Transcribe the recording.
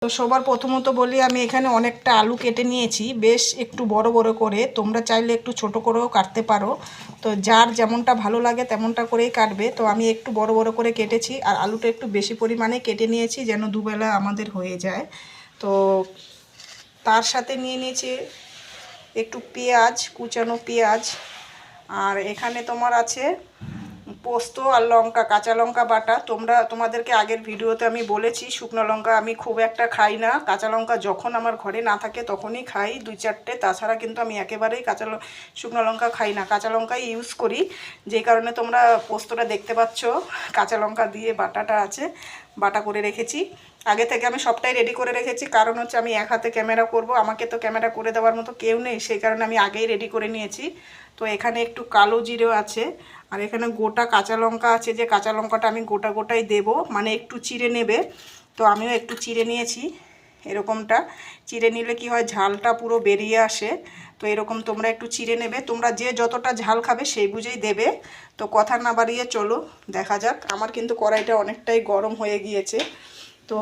তো সবার প্রথমত বলি, আমি এখানে অনেকটা আলু কেটে নিয়েছি, বেশ একটু বড় বড় করে। তোমরা চাইলে একটু ছোট করেও কাটতে পারো, তো যার যেমনটা ভালো লাগে তেমনটা করেই কাটবে। তো আমি একটু বড় বড় করে কেটেছি, আর আলুটা একটু বেশি পরিমাণে কেটে নিয়েছি যেন দুবেলা আমাদের হয়ে যায়। তো তার সাথে নিয়ে নিয়েছি একটু পেঁয়াজ, কুচানো পেঁয়াজ, আর এখানে তোমার আছে পোস্ত আর লঙ্কা, কাঁচা লঙ্কা বাটা। তোমাদেরকে আগের ভিডিওতে আমি বলেছি শুকনো লঙ্কা আমি খুব একটা খাই না, কাঁচা লঙ্কা যখন আমার ঘরে না থাকে তখনই খাই 2-4টে, তাছাড়া কিন্তু আমি একেবারেই শুকনো লঙ্কা খাই না, কাঁচা লঙ্কাই ইউজ করি। যেই কারণে তোমরা পোস্তটা দেখতে পাচ্ছ কাঁচা লঙ্কা দিয়ে বাটাটা আছে, বাটা করে রেখেছি। আগে থেকে আমি সবটাই রেডি করে রেখেছি, কারণ হচ্ছে আমি এক হাতে ক্যামেরা করব, আমাকে তো ক্যামেরা করে দেওয়ার মতো কেউ নেই, সেই কারণে আমি আগেই রেডি করে নিয়েছি। তো এখানে একটু কালো জিরেও আছে, আর এখানে গোটা কাঁচা লঙ্কা আছে, যে কাঁচা লঙ্কাটা আমি গোটা গোটাই দেব, মানে একটু চিড়ে নেবে। তো আমিও একটু চিড়ে নিয়েছি, এরকমটা চিড়ে নিলে কি হয় ঝালটা পুরো বেরিয়ে আসে। তো এরকম তোমরা একটু চিড়ে নেবে, তোমরা যে যতটা ঝাল খাবে সেই বুঝেই দেবে। তো কথা না বাড়িয়ে চলো দেখা যাক। আমার কিন্তু কড়াইটা অনেকটাই গরম হয়ে গিয়েছে। তো